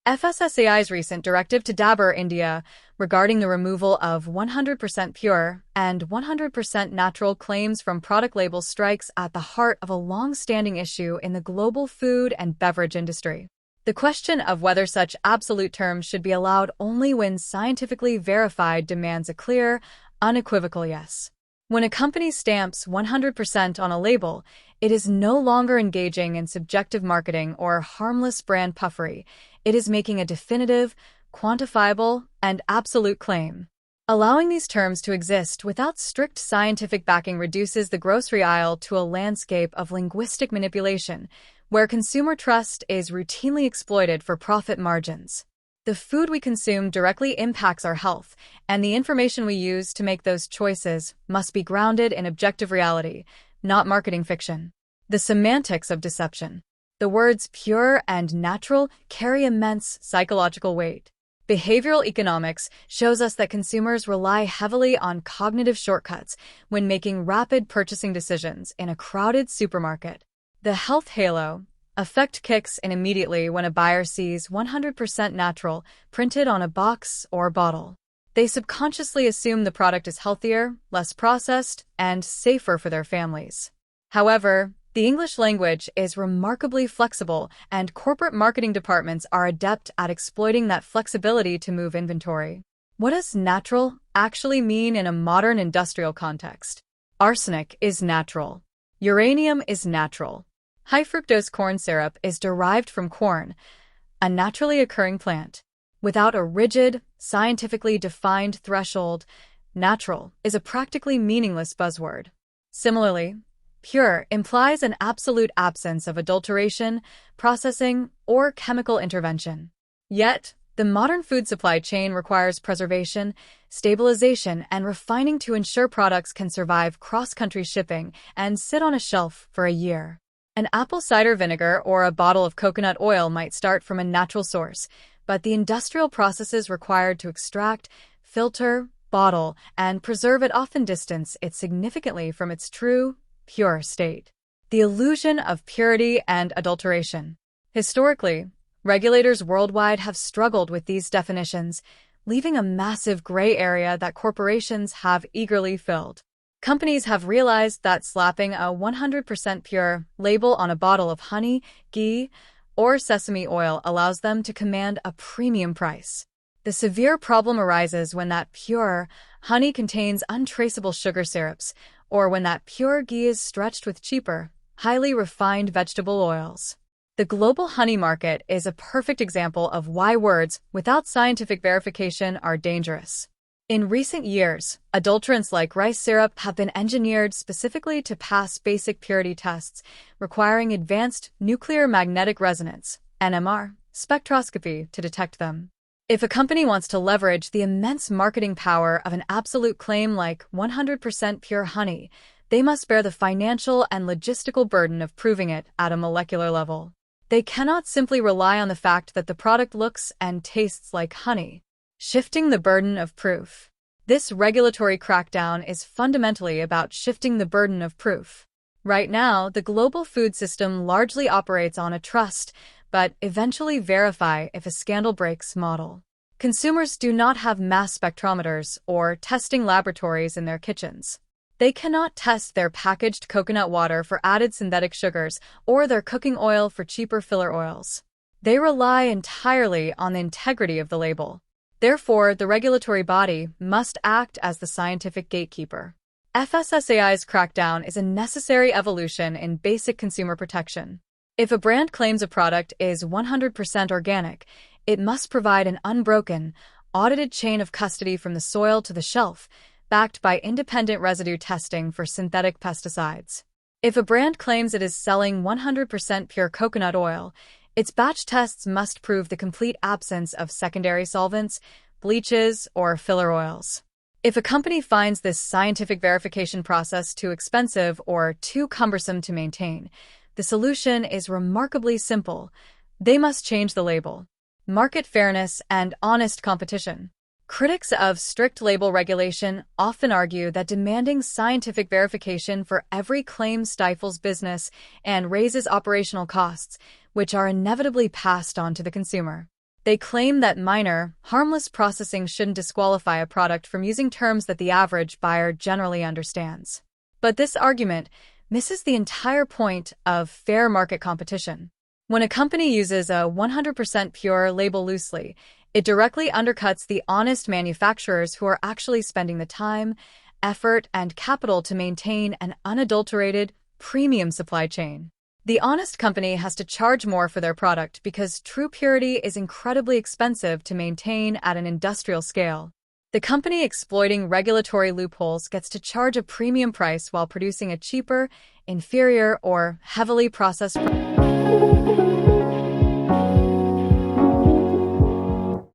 FSSAI's recent directive to Dabur India regarding the removal of 100% pure and 100% natural claims from product labels strikes at the heart of a long-standing issue in the global food and beverage industry. The question of whether such absolute terms should be allowed only when scientifically verified demands a clear, unequivocal yes. When a company stamps 100% on a label, it is no longer engaging in subjective marketing or harmless brand puffery. It is making a definitive, quantifiable, and absolute claim. Allowing these terms to exist without strict scientific backing reduces the grocery aisle to a landscape of linguistic manipulation, where consumer trust is routinely exploited for profit margins. The food we consume directly impacts our health, and the information we use to make those choices must be grounded in objective reality, not marketing fiction. The semantics of deception. The words pure and natural carry immense psychological weight. Behavioral economics shows us that consumers rely heavily on cognitive shortcuts when making rapid purchasing decisions in a crowded supermarket. The health halo effect kicks in immediately when a buyer sees 100% natural printed on a box or bottle. They subconsciously assume the product is healthier, less processed, and safer for their families. However, the English language is remarkably flexible, and corporate marketing departments are adept at exploiting that flexibility to move inventory. What does natural actually mean in a modern industrial context? Arsenic is natural. Uranium is natural. High-fructose corn syrup is derived from corn, a naturally occurring plant. Without a rigid, scientifically defined threshold, natural is a practically meaningless buzzword. Similarly, pure implies an absolute absence of adulteration, processing, or chemical intervention. Yet, the modern food supply chain requires preservation, stabilization, and refining to ensure products can survive cross-country shipping and sit on a shelf for a year. An apple cider vinegar or a bottle of coconut oil might start from a natural source, but the industrial processes required to extract, filter, bottle, and preserve it often distance it significantly from its true, pure state. The illusion of purity and adulteration. Historically, regulators worldwide have struggled with these definitions, leaving a massive gray area that corporations have eagerly filled. Companies have realized that slapping a 100% pure label on a bottle of honey, ghee, or sesame oil allows them to command a premium price. The severe problem arises when that pure honey contains untraceable sugar syrups, or when that pure ghee is stretched with cheaper, highly refined vegetable oils. The global honey market is a perfect example of why words without scientific verification are dangerous. In recent years, adulterants like rice syrup have been engineered specifically to pass basic purity tests, requiring advanced nuclear magnetic resonance (NMR) spectroscopy to detect them. If a company wants to leverage the immense marketing power of an absolute claim like 100% pure honey, they must bear the financial and logistical burden of proving it at a molecular level. They cannot simply rely on the fact that the product looks and tastes like honey. Shifting the burden of proof. This regulatory crackdown is fundamentally about shifting the burden of proof. Right now, the global food system largely operates on a trust, but eventually verify if a scandal breaks model. Consumers do not have mass spectrometers or testing laboratories in their kitchens. They cannot test their packaged coconut water for added synthetic sugars or their cooking oil for cheaper filler oils. They rely entirely on the integrity of the label. Therefore, the regulatory body must act as the scientific gatekeeper. FSSAI's crackdown is a necessary evolution in basic consumer protection. If a brand claims a product is 100% organic, it must provide an unbroken, audited chain of custody from the soil to the shelf, backed by independent residue testing for synthetic pesticides. If a brand claims it is selling 100% pure coconut oil, its batch tests must prove the complete absence of secondary solvents, bleaches, or filler oils. If a company finds this scientific verification process too expensive or too cumbersome to maintain, the solution is remarkably simple. They must change the label. Market fairness and honest competition. Critics of strict label regulation often argue that demanding scientific verification for every claim stifles business and raises operational costs, which are inevitably passed on to the consumer. They claim that minor, harmless processing shouldn't disqualify a product from using terms that the average buyer generally understands. But this argument misses the entire point of fair market competition. When a company uses a 100% pure label loosely, it directly undercuts the honest manufacturers who are actually spending the time, effort, and capital to maintain an unadulterated, premium supply chain. The honest company has to charge more for their product because true purity is incredibly expensive to maintain at an industrial scale. The company exploiting regulatory loopholes gets to charge a premium price while producing a cheaper, inferior, or heavily processed product.